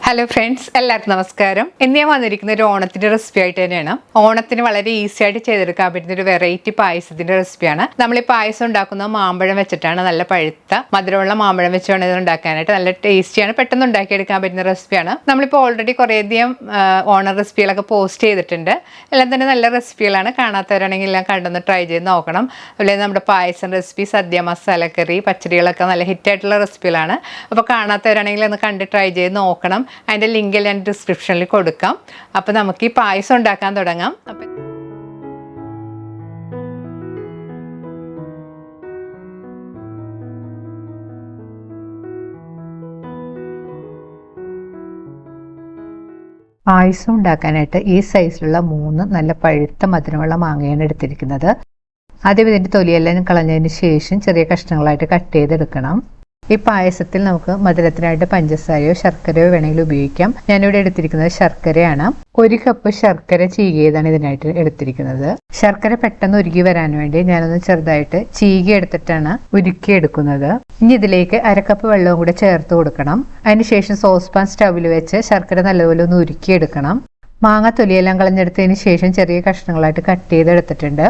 Hello friends, എല്ലാവർക്കും നമസ്കാരം. ഇന്ന് ഞാൻ വന്നിരിക്കുന്ന ഒരു ഓണത്തിന്റെ റെസിപ്പി ആയിട്ട് തന്നെയാണ്. ഓണത്തിന് വളരെ ഈസി ആയിട്ട് ചെയ്തെടുക്കാൻ പറ്റുന്ന ഒരു വെറൈറ്റി പായസത്തിന്റെ റെസിപ്പിയാണ്. നമ്മൾ ഈ പായസം ഉണ്ടാക്കുന്നത് മാമ്പഴം വെച്ചിട്ടാണ്. നല്ല പഴുത്ത മധുരമുള്ള മാമ്പഴം വെച്ച് വേണം ഇത് ഉണ്ടാക്കാനായിട്ട്. നല്ല ടേസ്റ്റിയാണ്, പെട്ടെന്ന് ഉണ്ടാക്കിയെടുക്കാൻ പറ്റുന്ന റെസിപ്പിയാണ്. നമ്മളിപ്പോൾ ഓൾറെഡി കുറേയധികം ഓണർ റെസിപ്പികളൊക്കെ പോസ്റ്റ് ചെയ്തിട്ടുണ്ട്. എല്ലാം തന്നെ നല്ല റെസിപ്പികളാണ്. കാണാത്തവരാണെങ്കിൽ എല്ലാം കണ്ടൊന്ന് ട്രൈ ചെയ്ത് നോക്കണം. അതുപോലെ നമ്മുടെ പായസം റെസിപ്പി, സദ്യ മസാലക്കറി, പച്ചടികളൊക്കെ നല്ല ഹിറ്റായിട്ടുള്ള റെസിപ്പികളാണ്. അപ്പോൾ കാണാത്തവരാണെങ്കിൽ ഒന്ന് കണ്ട് ട്രൈ ചെയ്ത് നോക്കണം. അതിൻ്റെ ലിങ്ക് ഞാൻ ഡിസ്ക്രിപ്ഷനിൽ കൊടുക്കാം. അപ്പോൾ നമുക്ക് ഈ പായസം ഉണ്ടാക്കാൻ തുടങ്ങാം. അപ്പം പായസം ഉണ്ടാക്കാനായിട്ട് ഈ സൈസിലുള്ള 3 നല്ല പഴുത്ത മധുരമുള്ള മാങ്ങയാണ് എടുത്തിരിക്കുന്നത്. ആദ്യം ഇതിൻ്റെ തൊലിയെല്ലാം കളഞ്ഞതിന് ശേഷം ചെറിയ കഷ്ണങ്ങളായിട്ട് കട്ട് ചെയ്തെടുക്കണം. ഈ പായസത്തിൽ നമുക്ക് മധുരത്തിനായിട്ട് പഞ്ചസാരയോ ശർക്കരയോ വേണമെങ്കിൽ ഉപയോഗിക്കാം. ഞാനിവിടെ എടുത്തിരിക്കുന്നത് ശർക്കരയാണ്. 1 കപ്പ് ശർക്കര ചീകിയതാണ് ഇതിനായിട്ട് എടുത്തിരിക്കുന്നത്. ശർക്കര പെട്ടെന്ന് ഉരുകി വരാൻ വേണ്ടി ഞാനൊന്ന് ചെറുതായിട്ട് ചീകി എടുത്തിട്ടാണ് ഉരുക്കിയെടുക്കുന്നത്. ഇനി ഇതിലേക്ക് 1/2 കപ്പ് വെള്ളവും കൂടെ ചേർത്ത് കൊടുക്കണം. അതിനുശേഷം സോസ് പാൻ സ്റ്റൗവിൽ വെച്ച് ശർക്കര നല്ലപോലെ ഒന്ന് ഉരുക്കിയെടുക്കണം. മാങ്ങ തൊലിയെല്ലാം കളഞ്ഞെടുത്തതിന് ശേഷം ചെറിയ കഷ്ണങ്ങളായിട്ട് കട്ട് ചെയ്തെടുത്തിട്ടുണ്ട്.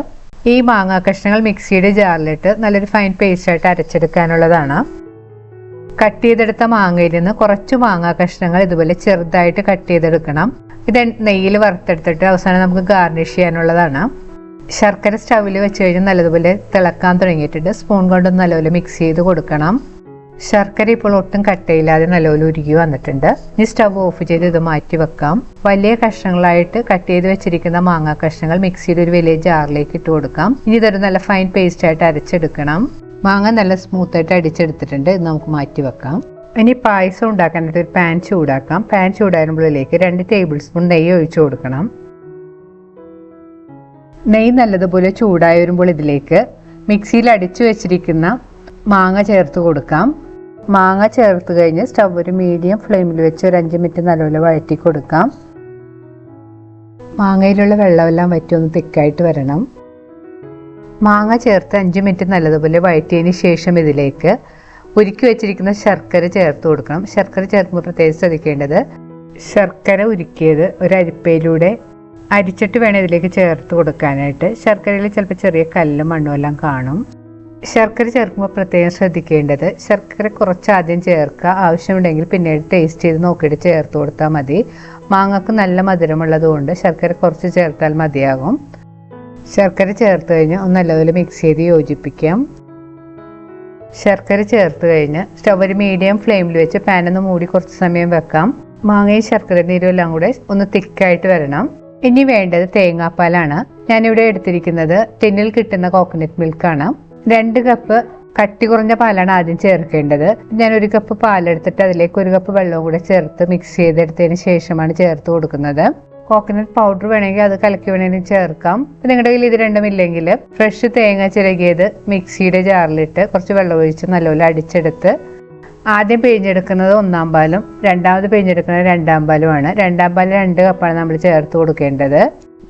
ഈ മാങ്ങ കഷ്ണങ്ങൾ മിക്സിയുടെ ജാറിലിട്ട് നല്ലൊരു ഫൈൻ പേസ്റ്റായിട്ട് അരച്ചെടുക്കാനുള്ളതാണ്. കട്ട് ചെയ്തെടുത്ത മാങ്ങയിൽ നിന്ന് കുറച്ച് മാങ്ങാ കഷ്ണങ്ങൾ ഇതുപോലെ ചെറുതായിട്ട് കട്ട് ചെയ്തെടുക്കണം. ഇത് നെയ്യിൽ വറുത്തെടുത്തിട്ട് അവസാനം നമുക്ക് ഗാർണിഷ് ചെയ്യാനുള്ളതാണ്. ശർക്കര സ്റ്റൗവിൽ വെച്ച് കഴിഞ്ഞാൽ നല്ലതുപോലെ തിളക്കാൻ തുടങ്ങിയിട്ടുണ്ട്. സ്പൂൺ കൊണ്ട് നല്ലപോലെ മിക്സ് ചെയ്ത് കൊടുക്കണം. ശർക്കര ഇപ്പോൾ ഒട്ടും കട്ടയില്ലാതെ നല്ലപോലെ ഉരുകി വന്നിട്ടുണ്ട്. ഇനി സ്റ്റവ് ഓഫ് ചെയ്ത് ഇത് മാറ്റി വെക്കാം. വലിയ കഷ്ണങ്ങളായിട്ട് കട്ട് ചെയ്ത് വെച്ചിരിക്കുന്ന മാങ്ങാ കഷ്ണങ്ങൾ മിക്സിയുടെ ഒരു വലിയ ജാറിലേക്ക് ഇട്ട് കൊടുക്കാം. ഇനി ഇതൊരു നല്ല ഫൈൻ പേസ്റ്റ് ആയിട്ട് അരച്ചെടുക്കണം. മാങ്ങ നല്ല സ്മൂത്തായിട്ട് അടിച്ചെടുത്തിട്ടുണ്ട്. ഇത് നമുക്ക് മാറ്റി വെക്കാം. ഇനി പായസം ഉണ്ടാക്കാനായിട്ട് ഒരു പാൻ ചൂടാക്കാം. പാൻ ചൂടാകുമ്പോഴേക്ക് 2 ടേബിൾ സ്പൂൺ നെയ്യ് ഒഴിച്ചു കൊടുക്കണം. നെയ്യ് നല്ലതുപോലെ ചൂടായി വരുമ്പോൾ ഇതിലേക്ക് മിക്സിയിൽ അടിച്ചു വെച്ചിരിക്കുന്ന മാങ്ങ ചേർത്ത് കൊടുക്കാം. മാങ്ങ ചേർത്ത് കഴിഞ്ഞ് സ്റ്റവ് ഒരു മീഡിയം ഫ്ലെയിമിൽ വെച്ച് ഒരു 5 മിനിറ്റ് നല്ലപോലെ വഴറ്റി കൊടുക്കാം. മാങ്ങയിലുള്ള വെള്ളമെല്ലാം വറ്റി ഒന്ന് തിക്കായിട്ട് വരണം. മാങ്ങ ചേർത്ത് 5 മിനിറ്റ് നല്ലതുപോലെ വഴറ്റിയതിന് ശേഷം ഇതിലേക്ക് ഉരുക്കി വെച്ചിരിക്കുന്ന ശർക്കര ചേർത്ത് കൊടുക്കണം. ശർക്കര ചേർക്കുമ്പോൾ പ്രത്യേകം ശ്രദ്ധിക്കേണ്ടത്, ശർക്കര ഉരുക്കിയത് ഒരു അരിപ്പയിലൂടെ അരിച്ചിട്ട് വേണം ഇതിലേക്ക് ചേർത്ത് കൊടുക്കാനായിട്ട്. ശർക്കരയിൽ ചിലപ്പോൾ ചെറിയ കല്ലും മണ്ണും എല്ലാം കാണും. ശർക്കര ചേർക്കുമ്പോൾ പ്രത്യേകം ശ്രദ്ധിക്കേണ്ടത്, ശർക്കര കുറച്ച് ആദ്യം ചേർക്കുക. ആവശ്യമുണ്ടെങ്കിൽ പിന്നീട് ടേസ്റ്റ് ചെയ്ത് നോക്കിയിട്ട് ചേർത്ത് കൊടുത്താൽ മതി. മാങ്ങക്ക് നല്ല മധുരമുള്ളത് കൊണ്ട് ശർക്കര കുറച്ച് ചേർത്താൽ മതിയാകും. ശർക്കര ചേർത്ത് കഴിഞ്ഞ് ഒന്ന് നല്ലപോലെ മിക്സ് ചെയ്ത് യോജിപ്പിക്കാം. ശർക്കര ചേർത്ത് കഴിഞ്ഞ് സ്റ്റവ് ഒരു മീഡിയം ഫ്ലെയിമിൽ വെച്ച് പാനൊന്ന് മൂടി കുറച്ച് സമയം വെക്കാം. മാങ്ങയും ശർക്കര നീരും എല്ലാം കൂടെ ഒന്ന് തിക്കായിട്ട് വരണം. ഇനി വേണ്ടത് തേങ്ങാപ്പാലാണ്. ഞാനിവിടെ എടുത്തിരിക്കുന്നത് ടിന്നിൽ കിട്ടുന്ന കോക്കനട്ട് മിൽക്കാണ്. 2 കപ്പ് കട്ടി കുറഞ്ഞ പാലാണ് ആദ്യം ചേർക്കേണ്ടത്. ഞാൻ 1 കപ്പ് പാലെടുത്തിട്ട് അതിലേക്ക് 1 കപ്പ് വെള്ളവും കൂടെ ചേർത്ത് മിക്സ് ചെയ്തെടുത്തതിന് ശേഷമാണ് ചേർത്ത് കൊടുക്കുന്നത്. കോക്കനട്ട് പൗഡർ വേണമെങ്കിൽ അത് കലക്കി വേണമെങ്കിൽ ചേർക്കാം. നിങ്ങളുടെ കയ്യിൽ ഇത് രണ്ടും ഇല്ലെങ്കിൽ ഫ്രഷ് തേങ്ങ ചിരകിയത് മിക്സിയുടെ ജാറിലിട്ട് കുറച്ച് വെള്ളം ഒഴിച്ച് നല്ലപോലെ അടിച്ചെടുത്ത് ആദ്യം പിഴിഞ്ഞെടുക്കുന്നത് 1-ാം പാലും രണ്ടാമത് പിഴിഞ്ഞെടുക്കുന്നത് 2-ാം പാലുമാണ്. 2-ാം പാൽ 2 കപ്പാണ് നമ്മൾ ചേർത്ത് കൊടുക്കേണ്ടത്.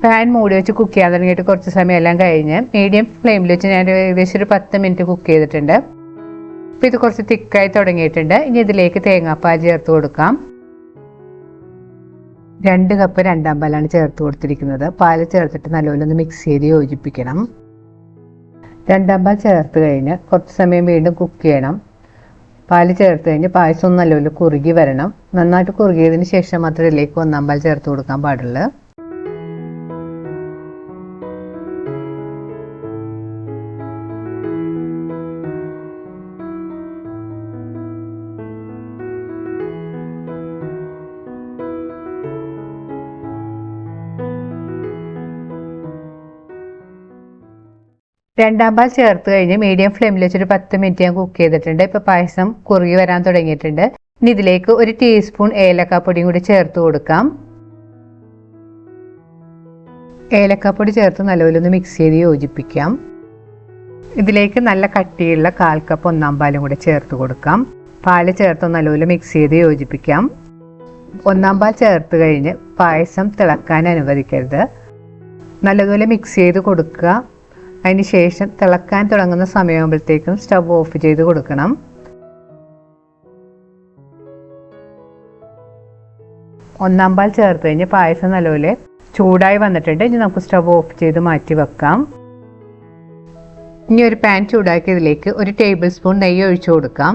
പാൻ മൂടി വെച്ച് കുക്ക് ചെയ്യാൻ തുടങ്ങിയിട്ട് കുറച്ച് സമയം എല്ലാം കഴിഞ്ഞ് മീഡിയം ഫ്ലെയിമിൽ വെച്ച് ഞാൻ ഏകദേശം ഒരു 10 മിനിറ്റ് കുക്ക് ചെയ്തിട്ടുണ്ട്. അപ്പോൾ ഇത് കുറച്ച് തിക്കായി തുടങ്ങിയിട്ടുണ്ട്. ഇനി ഇതിലേക്ക് തേങ്ങാപ്പാൽ ചേർത്ത് കൊടുക്കാം. 2 കപ്പ് 2-ാം പാലാണ് ചേർത്ത് കൊടുത്തിരിക്കുന്നത്. പാല് ചേർത്തിട്ട് നല്ലപോലെ ഒന്ന് മിക്സ് ചെയ്ത് യോജിപ്പിക്കണം. 2-ാം പാൽ ചേർത്ത് കഴിഞ്ഞ് കുറച്ച് സമയം വീണ്ടും കുക്ക് ചെയ്യണം. പാല് ചേർത്ത് കഴിഞ്ഞ് പായസം ഒന്ന് നല്ലപോലെ കുറുകി വരണം. നന്നായിട്ട് കുറുകിയതിന് ശേഷം മാത്രമേ ഇതിലേക്ക് 1-ാം പാൽ ചേർത്ത് കൊടുക്കാൻ പാടുള്ളൂ. രണ്ടാം പാൽ ചേർത്ത് കഴിഞ്ഞ് മീഡിയം ഫ്ലെയിമിൽ വെച്ചൊരു 10 മിനിറ്റ് ഞാൻ കുക്ക് ചെയ്തിട്ടുണ്ട്. ഇപ്പോൾ പായസം കുറുകി വരാൻ തുടങ്ങിയിട്ടുണ്ട്. ഇനി ഇതിലേക്ക് 1 ടീസ്പൂൺ ഏലക്കാപ്പൊടിയും കൂടി ചേർത്ത് കൊടുക്കാം. ഏലക്കാപ്പൊടി ചേർത്ത് നല്ലപോലെ ഒന്ന് മിക്സ് ചെയ്ത് യോജിപ്പിക്കാം. ഇതിലേക്ക് നല്ല കട്ടിയുള്ള 1/4 കപ്പ് 1-ാം പാലും കൂടി ചേർത്ത് കൊടുക്കാം. പാല് ചേർത്ത് നല്ലപോലെ മിക്സ് ചെയ്ത് യോജിപ്പിക്കാം. 1-ാം പാൽ ചേർത്ത് കഴിഞ്ഞ് പായസം തിളക്കാൻ അനുവദിക്കരുത്. നല്ലതുപോലെ മിക്സ് ചെയ്ത് കൊടുക്കുക. അതിന് ശേഷം തിളക്കാൻ തുടങ്ങുന്ന സമയമാകുമ്പോഴത്തേക്കും സ്റ്റവ് ഓഫ് ചെയ്ത് കൊടുക്കണം. ഒന്നാം പാൽ ചേർത്ത് കഴിഞ്ഞ് പായസം നല്ലപോലെ ചൂടായി വന്നിട്ടുണ്ട്. ഇനി നമുക്ക് സ്റ്റവ് ഓഫ് ചെയ്ത് മാറ്റി വെക്കാം. ഇനി ഒരു പാൻ ചൂടാക്കിയതിലേക്ക് 1 ടേബിൾ സ്പൂൺ നെയ്യ് ഒഴിച്ചു കൊടുക്കാം.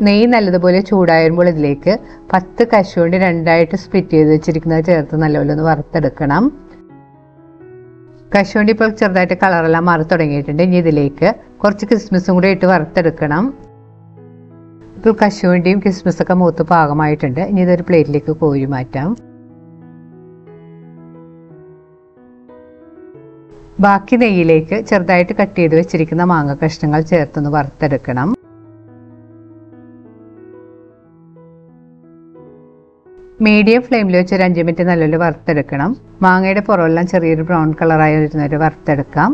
നെയ്യ് നല്ലതുപോലെ ചൂടായുമ്പോൾ ഇതിലേക്ക് 10 കശുവണ്ടി 2ആയിട്ട് സ്പ്ലിറ്റ് ചെയ്ത് വെച്ചിരിക്കുന്നത് ചേർത്ത് നല്ലപോലെ ഒന്ന് വറുത്തെടുക്കണം. കശുവണ്ടി ഇപ്പോൾ ചെറുതായിട്ട് കളറെല്ലാം മാറി തുടങ്ങിയിട്ടുണ്ട്. ഇനി ഇതിലേക്ക് കുറച്ച് കിസ്മിസും കൂടി ഇട്ട് വറുത്തെടുക്കണം. ഇപ്പോൾ കശുവണ്ടിയും കിസ്മിസൊക്കെ മൂത്ത് പാകമായിട്ടുണ്ട്. ഇനി ഇതൊരു പ്ലേറ്റിലേക്ക് കോരി മാറ്റാം. ബാക്കി നെയ്യിലേക്ക് ചെറുതായിട്ട് കട്ട് ചെയ്ത് വെച്ചിരിക്കുന്ന മാങ്ങ കഷ്ണങ്ങൾ ചേർത്തൊന്ന് വറുത്തെടുക്കണം. മീഡിയം ഫ്ലെയിമിൽ വെച്ച് ഒരു 5 മിനിറ്റ് നല്ലപോലെ വറുത്തെടുക്കണം. മാങ്ങയുടെ പുറമെല്ലാം ചെറിയൊരു ബ്രൗൺ കളറായി വരുന്നവരെ വറുത്തെടുക്കാം.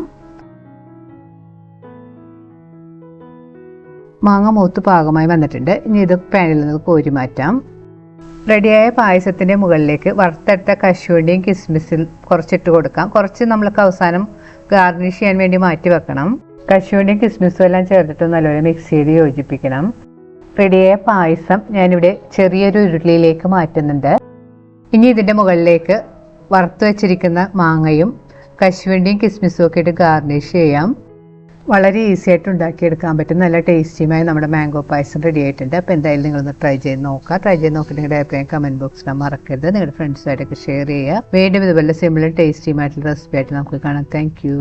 മാങ്ങ മൂത്ത് പാകമായി വന്നിട്ടുണ്ട്. ഇനി ഇത് പാനിൽ നിന്ന് കോരി മാറ്റാം. റെഡിയായ പായസത്തിൻ്റെ മുകളിലേക്ക് വറുത്തെടുത്ത കശുവണ്ടിയും കിസ്മിസിൽ കുറച്ചിട്ട് കൊടുക്കാം. കുറച്ച് നമ്മൾക്ക് അവസാനം ഗാർണിഷ് ചെയ്യാൻ വേണ്ടി മാറ്റി വെക്കണം. കശുവണ്ടിയും കിസ്മിസും എല്ലാം ചേർത്തിട്ട് നല്ലപോലെ മിക്സ് ചെയ്ത് യോജിപ്പിക്കണം. റെഡിയായ പായസം ഞാനിവിടെ ചെറിയൊരു ഉരുളിയിലേക്ക് മാറ്റുന്നുണ്ട്. ഇനി ഇതിൻ്റെ മുകളിലേക്ക് വറുത്ത് വെച്ചിരിക്കുന്ന മാങ്ങയും കശുവണ്ടിയും കിസ്മിസും ഒക്കെ ഇട്ട് ഗാർണിഷ് ചെയ്യാം. വളരെ ഈസി ആയിട്ട് ഉണ്ടാക്കിയെടുക്കാൻ പറ്റും നല്ല ടേസ്റ്റിയുമായി നമ്മുടെ മാംഗോ പായസം റെഡി ആയിട്ടുണ്ട്. അപ്പോൾ എന്തായാലും നിങ്ങളൊന്ന് ട്രൈ ചെയ്ത് നോക്കുക. ട്രൈ ചെയ്ത് നോക്കിയിട്ട് നിങ്ങളുടെ അഭിപ്രായം കമൻറ്റ് ബോക്സിൽ മറക്കരുത്. നിങ്ങളുടെ ഫ്രണ്ട്സുമായിട്ടൊക്കെ ഷെയർ ചെയ്യുക. വീണ്ടും ഇതുപോലെ സിമ്പിളും ടേസ്റ്റിയുമായിട്ടുള്ള റെസിപ്പി ആയിട്ട് നമുക്ക് കാണാം. Thank you.